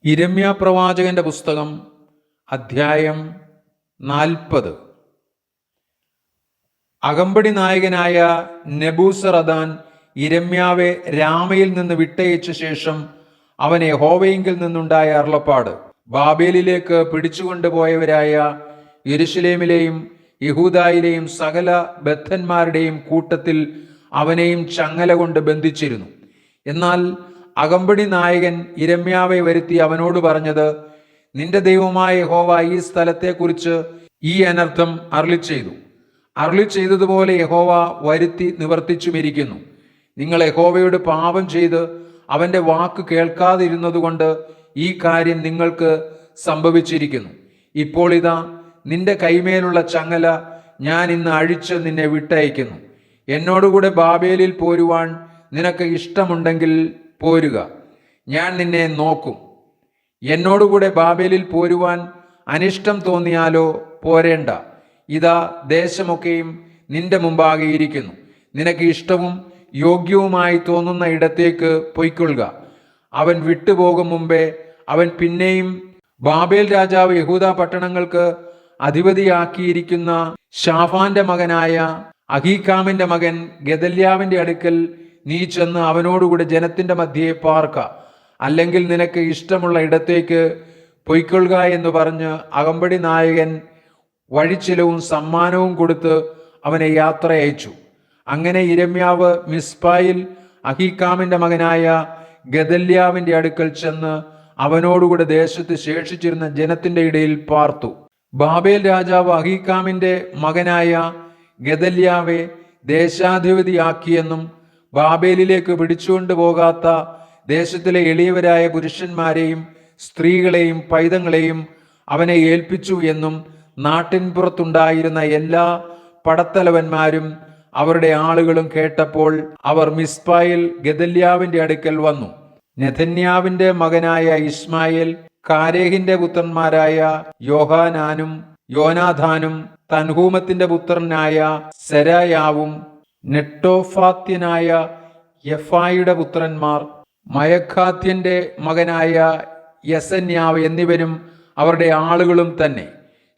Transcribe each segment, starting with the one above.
യിരെമ്യാ പ്രവാചകന്റെ പുസ്തകം അധ്യായം 40. അകമ്പടി നായകനായ നെബൂസറദാൻ യിരെമ്യാവെ രാമയിൽ നിന്ന് വിട്ടയച്ച ശേഷം അവൻ യഹോവയിങ്കിൽ നിന്നുണ്ടായ അരുളപ്പാട്: ബാബേലിലേക്ക് പിടിച്ചുകൊണ്ടുപോയവരായ യെരൂശലേമിലെയും യഹൂദായിലെയും സകല ബദ്ധന്മാരുടെയും കൂട്ടത്തിൽ അവനെയും ചങ്ങല കൊണ്ട് ബന്ധിച്ചിരുന്നു. എന്നാൽ അകമ്പടി നായകൻ യിരെമ്യാവെ വരുത്തി അവനോട് പറഞ്ഞത്: നിന്റെ ദൈവമായ യഹോവ ഈ സ്ഥലത്തെക്കുറിച്ച് ഈ അനർത്ഥം അരുളി ചെയ്തതുപോലെ യഹോവ വരുത്തി നിവർത്തിച്ചുമിരിക്കുന്നു. നിങ്ങൾ യഹോവയോട് പാപം ചെയ്ത് അവന്റെ വാക്ക് കേൾക്കാതിരുന്നതുകൊണ്ട് ഈ കാര്യം നിങ്ങൾക്ക് സംഭവിച്ചിരിക്കുന്നു. ഇപ്പോൾ ഇതാ, നിന്റെ കൈമേലുള്ള ചങ്ങല ഞാൻ ഇന്ന് അഴിച്ച് നിന്നെ വിട്ടയക്കുന്നു. എന്നോടുകൂടെ ബാബേലിൽ പോരുവാൻ നിനക്ക് ഇഷ്ടമുണ്ടെങ്കിൽ പോരുക, ഞാൻ നിന്നെ നോക്കും. എന്നോടുകൂടെ ബാബേലിൽ പോരുവാൻ അനിഷ്ടം തോന്നിയാലോ പോരേണ്ട. ഇതാ, ദേശമൊക്കെയും നിന്റെ മുമ്പാകെ ഇരിക്കുന്നു. നിനക്ക് ഇഷ്ടവും യോഗ്യവുമായി തോന്നുന്ന ഇടത്തേക്ക് പൊയ്ക്കൊള്ളുക. അവൻ വിട്ടുപോകും മുമ്പേ അവൻ പിന്നെയും ബാബേൽ രാജാവ് യഹൂദ പട്ടണങ്ങൾക്ക് അധിപതിയാക്കിയിരിക്കുന്ന ശാഫാന്റെ മകനായ അഹീക്കാമിന്റെ മകൻ ഗെദല്യാവിന്റെ അടുക്കൽ നീ ചെന്ന് അവനോടുകൂടെ ജനത്തിന്റെ മധ്യേ പാർക്ക, അല്ലെങ്കിൽ നിനക്ക് ഇഷ്ടമുള്ള ഇടത്തേക്ക് പൊയ്ക്കൊള്ളുക എന്ന് പറഞ്ഞ് അകമ്പടി നായകൻ വഴിച്ചിലവും സമ്മാനവും കൊടുത്ത് അവനെ യാത്ര അയച്ചു. അങ്ങനെ യിരെമ്യാവ് മിസ്പായിൽ അഹീക്കാമിന്റെ മകനായ ഗെദല്യാവിന്റെ അടുക്കൽ ചെന്ന് അവനോടുകൂടെ ദേശത്ത് ശേഷിച്ചിരുന്ന ജനത്തിന്റെ ഇടയിൽ പാർത്തു. ബാബേൽ രാജാവ് അഹീക്കാമിന്റെ മകനായ ഗെദല്യാവെ ദേശാധിപതിയാക്കിയെന്നും ബാബേലിലേക്ക് പിടിച്ചുകൊണ്ടു പോകാത്ത ദേശത്തിലെ എളിയവരായ പുരുഷന്മാരെയും സ്ത്രീകളെയും പൈതങ്ങളെയും അവനെ ഏൽപ്പിച്ചു എന്നും നാട്ടിൻപുറത്തുണ്ടായിരുന്ന എല്ലാ പടത്തലവന്മാരും അവരുടെ ആളുകളും കേട്ടപ്പോൾ അവർ മിസ്പായിൽ ഗെദല്യാവിന്റെ അടുക്കൽ വന്നു. നെഥന്യാവിന്റെ മകനായ ഇശ്മായേൽ, കാരേഹിന്റെ പുത്രന്മാരായ യോഹാനാനും യോനാഥാനും, തൻഹൂമത്തിന്റെ പുത്രനായ സെരായാവും, നെട്ടോഫാത്യനായ യഫായിയുടെ പുത്രന്മാർ, മയഖാത്യന്റെ മകനായ യസന്യാവ് എന്നിവരും അവരുടെ ആളുകളും തന്നെ.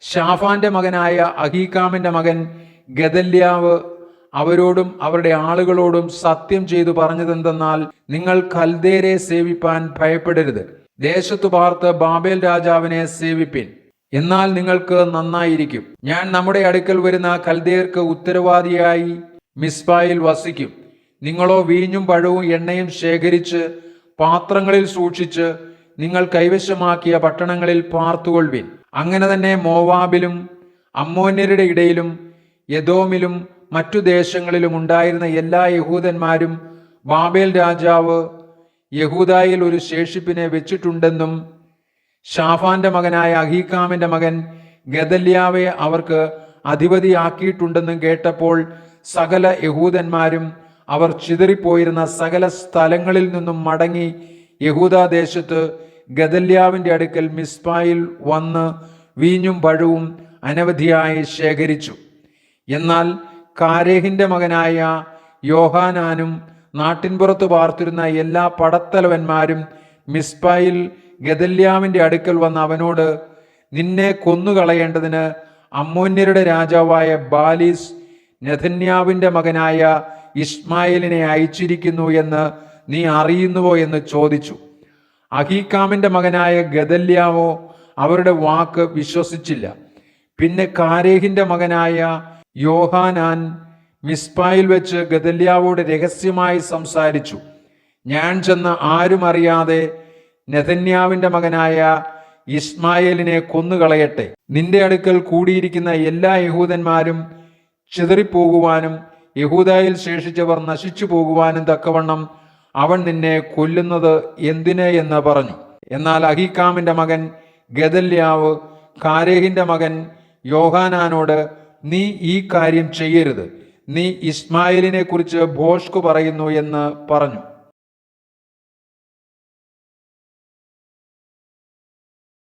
ശാഫാന്റെ മകനായ അഹീക്കാമിന്റെ മകൻ ഗെദല്യാവ് അവരോടും അവരുടെ ആളുകളോടും സത്യം ചെയ്തു പറഞ്ഞതെന്തെന്നാൽ: നിങ്ങൾ കൽദേരെ സേവിപ്പാൻ ഭയപ്പെടരുത്, ദേശത്തു പാർത്ത് ബാബേൽ രാജാവിനെ സേവിപ്പിൻ, എന്നാൽ നിങ്ങൾക്ക് നന്നായിരിക്കും. ഞാൻ നമ്മുടെ അടുക്കൽ വരുന്ന കൽദേർക്ക് ഉത്തരവാദിയായി മിസ്പായിൽ വസിക്കും. നിങ്ങളോ വീഞ്ഞും പഴവും എണ്ണയും ശേഖരിച്ച് പാത്രങ്ങളിൽ സൂക്ഷിച്ച് നിങ്ങൾ കൈവശമാക്കിയ പട്ടണങ്ങളിൽ പാർത്തുകൊള്ളുവിൻ. അങ്ങനെ തന്നെ മോവാബിലും അമ്മോന്യരുടെ ഇടയിലും യെദോമിലും മറ്റു ദേശങ്ങളിലും ഉണ്ടായിരുന്ന എല്ലാ യഹൂദന്മാരും ബാബേൽ രാജാവ് യഹൂദായിൽ ഒരു ശേഷിപ്പിനെ വെച്ചിട്ടുണ്ടെന്നും ശാഫാന്റെ മകനായ അഹീക്കാമിന്റെ മകൻ ഗെദല്യാവെ അവർക്ക് അധിപതിയാക്കിയിട്ടുണ്ടെന്നും കേട്ടപ്പോൾ സകല യഹൂദന്മാരും അവർ ചിതറിപ്പോയിരുന്ന സകല സ്ഥലങ്ങളിൽ നിന്നും മടങ്ങി യഹൂദാദേശത്ത് ഗെദല്യാവിന്റെ അടുക്കൽ മിസ്പായിൽ വന്ന് വീഞ്ഞും പഴവും അനവധിയായി ശേഖരിച്ചു. എന്നാൽ കാരേഹിന്റെ മകനായ യോഹാനാനും നാട്ടിൻപുറത്ത് പാർത്തിരുന്ന എല്ലാ പടത്തലവന്മാരും മിസ്പായിൽ ഗെദല്യാവിന്റെ അടുക്കൽ വന്ന് അവനോട്: നിന്നെ കൊന്നുകളയേണ്ടതിന് അമ്മോന്യരുടെ രാജാവായ ബാലീസ് നെഥന്യാവിന്റെ മകനായ ഇശ്മായേലിനെ അയച്ചിരിക്കുന്നു എന്ന് നീ അറിയുന്നുവോ എന്ന് ചോദിച്ചു. അഹീക്കാമിന്റെ മകനായ ഗെദല്യാവോ അവരുടെ വാക്ക് വിശ്വസിച്ചില്ല. പിന്നെ കാരേഹിന്റെ മകനായ യോഹാനാൻ മിസ്പായിൽ വെച്ച് ഗെദല്യാവോട് രഹസ്യമായി സംസാരിച്ചു: ഞാൻ ചെന്ന് ആരും അറിയാതെ നെഥന്യാവിന്റെ മകനായ ഇശ്മായേലിനെ കൊന്നുകളയട്ടെ. നിന്റെ അടുക്കൽ കൂടിയിരിക്കുന്ന എല്ലാ യഹൂദന്മാരും ചിതറിപ്പോകുവാനും യഹൂദായിൽ ശേഷിച്ചവർ നശിച്ചു പോകുവാനും തക്കവണ്ണം അവൻ നിന്നെ കൊല്ലുന്നത് എന്തിന് എന്ന് പറഞ്ഞു. എന്നാൽ അഹീക്കാമിന്റെ മകൻ ഗെദല്യാവ് കാരേഹിന്റെ മകൻ യോഹാനാനോട്: നീ ഈ കാര്യം ചെയ്യരുത്, നീ ഇശ്മായേലിനെ കുറിച്ച് ഭോഷ്കു പറയുന്നു എന്ന് പറഞ്ഞു.